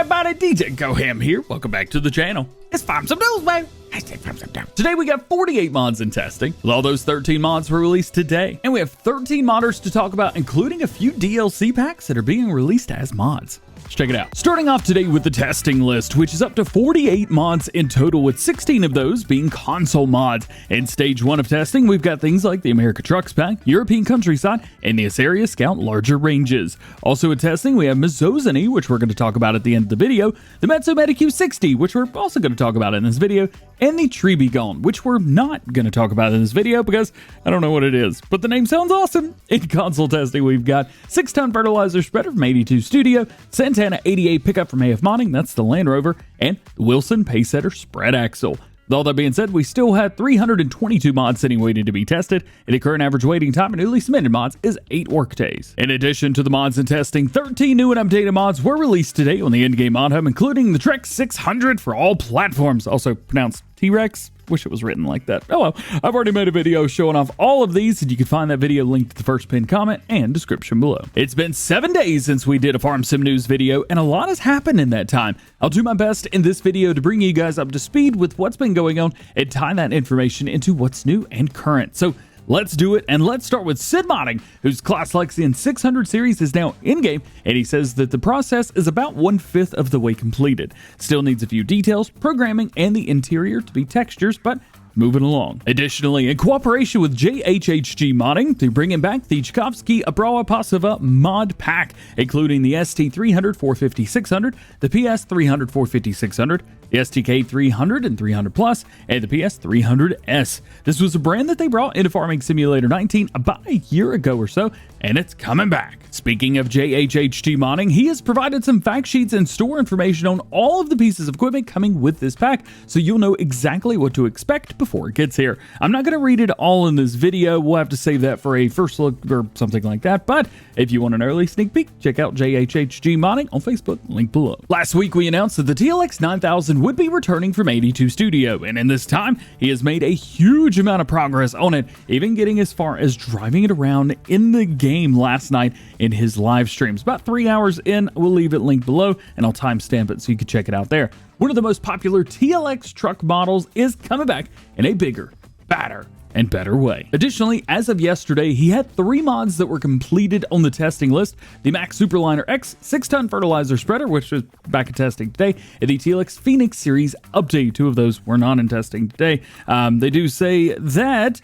everybody, DjGoHam here. Welcome back to the channel. It's Farm Some News, baby. Today we got 48 mods in testing, with all those 13 mods were released today. And we have 13 modders to talk about, including a few DLC packs that are being released as mods. Let's check it out. Starting off today with the testing list, which is up to 48 mods in total, with 16 of those being console mods. In stage 1 of testing, we've got things like the America Trucks Pack, European Countryside, and the Assyria Scout Larger Ranges. Also in testing, we have Mazowzany, which we're going to talk about at the end of the video, the Metsjo Q60, which we're also going to talk about in this video, and the Tree Be Gone, which we're not going to talk about in this video because I don't know what it is, but the name sounds awesome. In console testing, we've got 6-ton fertilizer spreader from 82 Studio, Santana 88 pickup from AF Modding, that's the Land Rover, and the Wilson Pacesetter spread axle. With all that being said, we still had 322 mods sitting waiting to be tested, and the current average waiting time in newly submitted mods is 8 workdays. In addition to the mods in testing, 13 new and updated mods were released today on the in-game mod hub, including the Trek 600 for all platforms, also pronounced T-Rex. Wish it was written like that. Oh well, I've already made a video showing off all of these, and you can find that video linked to the first pinned comment and description below. It's been 7 days since we did a Farm Sim News video, and a lot has happened in that time. I'll do my best in this video to bring you guys up to speed with what's been going on and tie that information into what's new and current. So let's do it, and let's start with Sid Modding, whose Claas Lexion 600 series is now in-game, and he says that the process is about 1/5 of the way completed. Still needs a few details, programming, and the interior to be textures, but moving along. Additionally, in cooperation with FSG Modding, they're bringing back the Czajkowski Kubota Mod Pack, including the ST300 450 600, the PS300 450 600, the STK 300 and 300 Plus, and the PS300S. This was a brand that they brought into Farming Simulator 19 about a year ago or so, and it's coming back. Speaking of FSG Modding, he has provided some fact sheets and store information on all of the pieces of equipment coming with this pack, so you'll know exactly what to expect before it gets here. I'm not going to read it all in this video, we'll have to save that for a first look or something like that, but if you want an early sneak peek, check out FSG Modding on Facebook, link below. Last week we announced that the TLX9000 would be returning from 82 Studio, and in this time, he has made a huge amount of progress on it, even getting as far as driving it around in the game last night in his live streams. About 3 hours in, we'll leave it linked below, and I'll timestamp it so you can check it out there. One of the most popular TLX truck models is coming back in a bigger, badder, and better way. Additionally, as of yesterday, he had 3 mods that were completed on the testing list: the Max Superliner X 6-ton fertilizer spreader, which was back in testing today, and the TLX Phoenix series update. 2 of those were not in testing today. They do say that,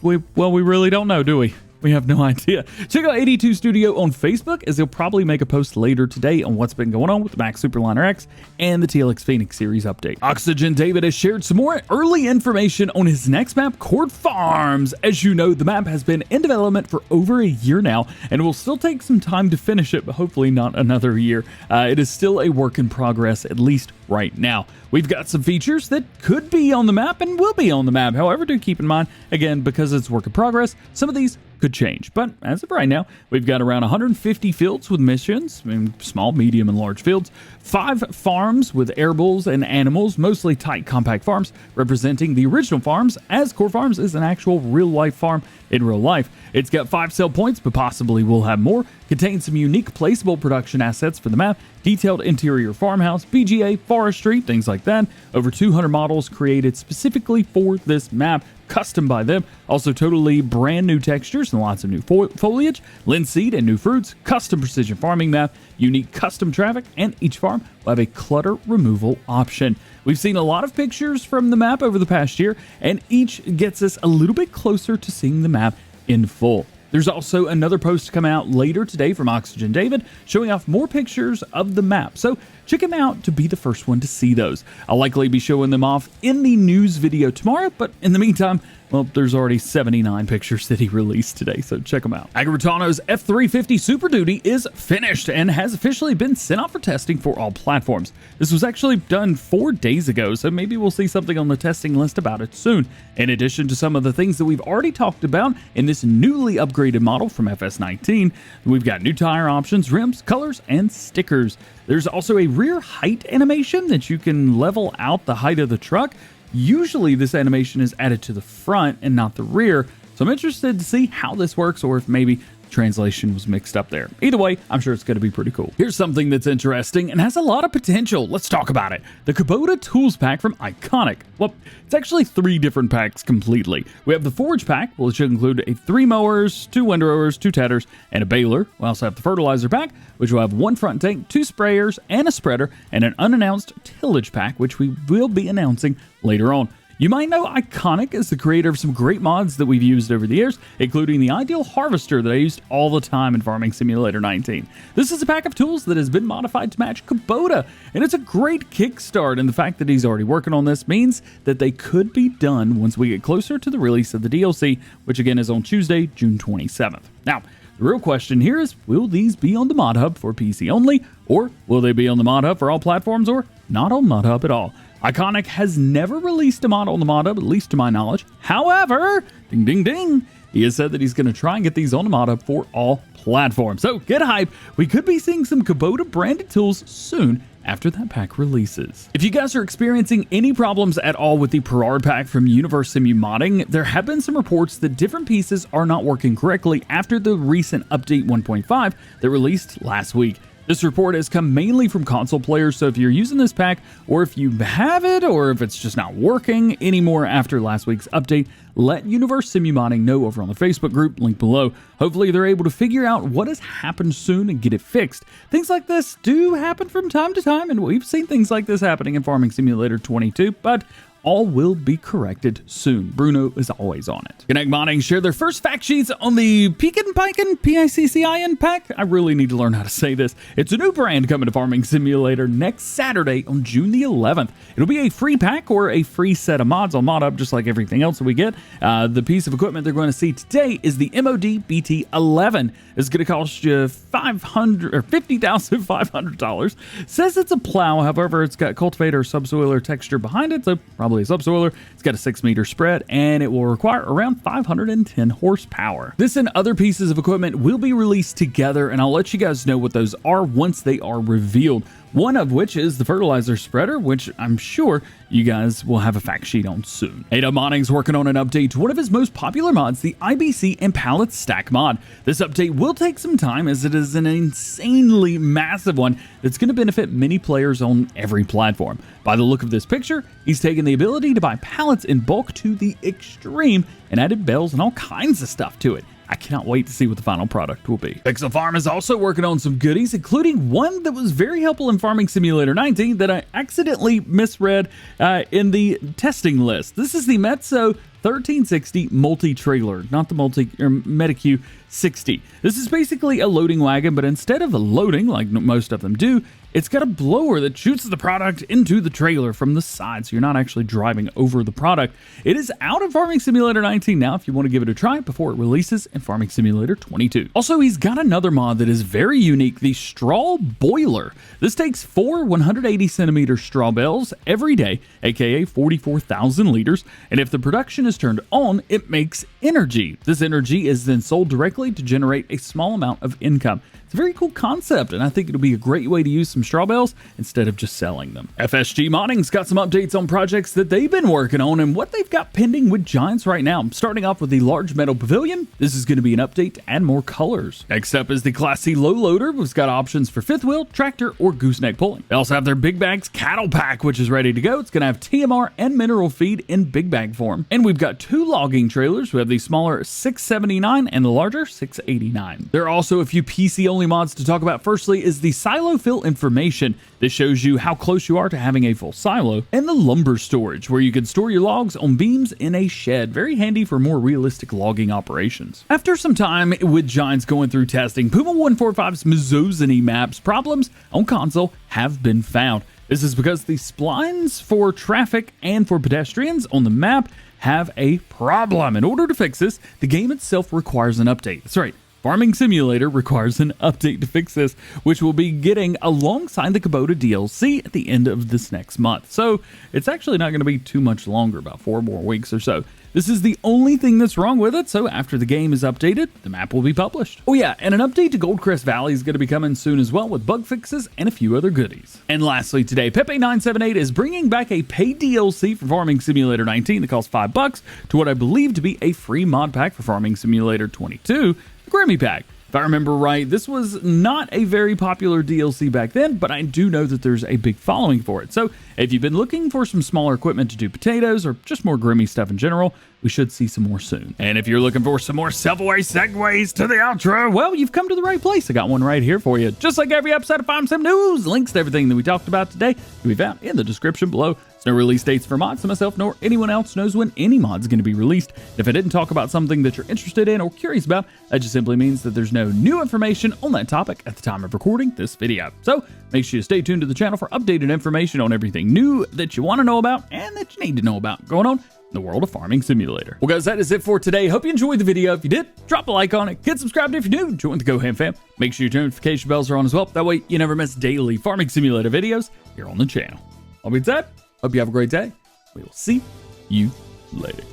we really don't know, do we? We have no idea. Check out 82 Studio on Facebook, as he'll probably make a post later today on what's been going on with the Max Superliner X and the TLX Phoenix series update. Oxygen David has shared some more early information on his next map, Court Farms. As you know, the map has been in development for over a year now, and it will still take some time to finish it, but hopefully not another year. It is still a work in progress, at least right now. We've got some features that could be on the map and will be on the map. However, do keep in mind, again, because it's work in progress, some of these could change. But as of right now, we've got around 150 fields with missions, small, medium, and large fields, 5 farms with air bulls and animals, mostly tight, compact farms, representing the original farms, as Core Farms is an actual real-life farm in real life. It's got 5 sell points, but possibly will have more, contains some unique placeable production assets for the map, detailed interior farmhouse, BGA, forestry, things like that. Over 200 models created specifically for this map, custom by them. Also totally brand new textures and lots of new foliage, linseed and new fruits, custom precision farming map, unique custom traffic, and each farm will have a clutter removal option. We've seen a lot of pictures from the map over the past year, and each gets us a little bit closer to seeing the map in full. There's also another post coming out later today from Oxygen David showing off more pictures of the map, so check him out to be the first one to see those. I'll likely be showing them off in the news video tomorrow, but in the meantime, well, there's already 79 pictures that he released today, so check them out. Agritano's F350 Super Duty is finished and has officially been sent out for testing for all platforms. This was actually done 4 days ago, so maybe we'll see something on the testing list about it soon. In addition to some of the things that we've already talked about in this newly upgraded model from FS19, we've got new tire options, rims, colors, and stickers. There's also a rear height animation that you can level out the height of the truck. Usually this animation is added to the front and not the rear, so I'm interested to see how this works, or if maybe translation was mixed up there. Either way, I'm sure it's going to be pretty cool. Here's something that's interesting and has a lot of potential. Let's talk about it. The Kubota Tools Pack from Iconic. Well, it's actually 3 different packs completely. We have the Forge Pack, which should include 3 mowers, 2 windrowers, 2 tedders, and a baler. We also have the Fertilizer Pack, which will have 1 front tank, 2 sprayers, and a spreader, and an unannounced Tillage Pack, which we will be announcing later on. You might know Iconic is the creator of some great mods that we've used over the years, including the Ideal Harvester that I used all the time in Farming Simulator 19. This is a pack of tools that has been modified to match Kubota, and it's a great kickstart, and the fact that he's already working on this means that they could be done once we get closer to the release of the DLC, which again is on Tuesday, June 27th. Now, the real question here is, will these be on the Mod Hub for PC only, or will they be on the Mod Hub for all platforms, or not on Mod Hub at all? Iconic has never released a mod on the Mod Hub, at least to my knowledge. However, ding ding ding, he has said that he's going to try and get these on the Mod Hub for all platforms. So get hype, we could be seeing some Kubota branded tools soon after that pack releases. If you guys are experiencing any problems at all with the Perard pack from Universe Simu Modding, there have been some reports that different pieces are not working correctly after the recent update 1.5 that released last week. This report has come mainly from console players, so if you're using this pack, or if you have it, or if it's just not working anymore after last week's update, let Universe Simu Modding know over on the Facebook group, link below. Hopefully they're able to figure out what has happened soon and get it fixed. Things like this do happen from time to time, and we've seen things like this happening in Farming Simulator 22, but all will be corrected soon. Bruno is always on it. Connect Modding share their first fact sheets on the Piccin, Piccin pack. I really need to learn how to say this. It's a new brand coming to Farming Simulator next Saturday on June the 11th. It'll be a free pack or a free set of mods on Mod Hub, just like everything else that we get. The piece of equipment they're going to see today is the MOD BT11. It's going to cost you $50,500. Says it's a plow, however, it's got cultivator or subsoiler texture behind it, so probably a subsoiler. It's got a 6-meter spread, and it will require around 510 horsepower. This and other pieces of equipment will be released together, and I'll let you guys know what those are once they are revealed. One of which is the fertilizer spreader, which I'm sure you guys will have a fact sheet on soon. ADA Modding's working on an update to one of his most popular mods, the IBC Pallets Stacks mod. This update will take some time as it is an insanely massive one that's going to benefit many players on every platform. By the look of this picture, he's taken the ability to buy pallets in bulk to the extreme and added bells and all kinds of stuff to it. I cannot wait to see what the final product will be. Pixel Farm is also working on some goodies, including one that was very helpful in Farming Simulator 19 that I accidentally misread in the testing list. This is the Metsjo 1360 multi-trailer, not the Metiq 60. This is basically a loading wagon, but instead of loading like most of them do, it's got a blower that shoots the product into the trailer from the side, so you're not actually driving over the product. It is out of Farming Simulator 19 now if you want to give it a try before it releases in Farming Simulator 22. Also, he's got another mod that is very unique, the Straw Boiler. This takes 4 180cm straw bales every day, aka 44,000 liters, and if the production is turned on, it makes energy. This energy is then sold directly to generate a small amount of income. It's a very cool concept, and I think it'll be a great way to use some straw bales instead of just selling them. FSG Modding's got some updates on projects that they've been working on and what they've got pending with Giants right now. Starting off with the large metal pavilion, this is going to be an update to add more colors. Next up is the Class C low loader, which has got options for fifth wheel, tractor, or gooseneck pulling. They also have their Big Bags Cattle Pack, which is ready to go. It's going to have TMR and mineral feed in big bag form. And we've got 2 logging trailers. We have the smaller 679 and the larger 689. There are also a few PC-only mods to talk about. Firstly is the silo fill information. This shows you how close you are to having a full silo, and the lumber storage, where you can store your logs on beams in a shed. Very handy for more realistic logging operations. After some time with Giants going through testing, Puma 145's Mazowzany maps problems on console have been found. This is because the splines for traffic and for pedestrians on the map have a problem. In order to fix this, the game itself requires an update. That's right. Farming Simulator requires an update to fix this, which we'll be getting alongside the Kubota DLC at the end of this next month. So it's actually not going to be too much longer, about 4 more weeks or so. This is the only thing that's wrong with it, so after the game is updated, the map will be published. Oh yeah, and an update to Goldcrest Valley is going to be coming soon as well, with bug fixes and a few other goodies. And lastly today, Pepe978 is bringing back a paid DLC for Farming Simulator 19 that costs $5 to what I believe to be a free mod pack for Farming Simulator 22, Grimme Pack. If I remember right, this was not a very popular DLC back then, but I do know that there's a big following for it. So if you've been looking for some smaller equipment to do potatoes or just more Grimme stuff in general, we should see some more soon. And if you're looking for some more self-away segues to the outro, well, you've come to the right place. I got one right here for you. Just like every episode of Farm Sim News, links to everything that we talked about today can be found in the description below. There's no release dates for mods, so myself nor anyone else knows when any mod's going to be released. If I didn't talk about something that you're interested in or curious about, that just simply means that there's no new information on that topic at the time of recording this video. So make sure you stay tuned to the channel for updated information on everything new that you want to know about and that you need to know about going on in the world of Farming Simulator. Well, guys, that is it for today. Hope you enjoyed the video. If you did, drop a like on it. Get subscribed if you're new. Join the DjGoHam fam. Make sure your notification bells are on as well. That way you never miss daily Farming Simulator videos here on the channel. All being said, hope you have a great day. We will see you later.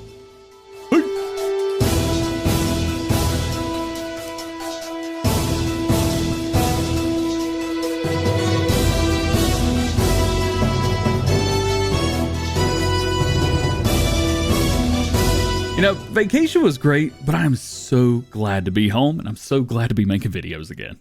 You know, vacation was great, but I'm so glad to be home and I'm so glad to be making videos again.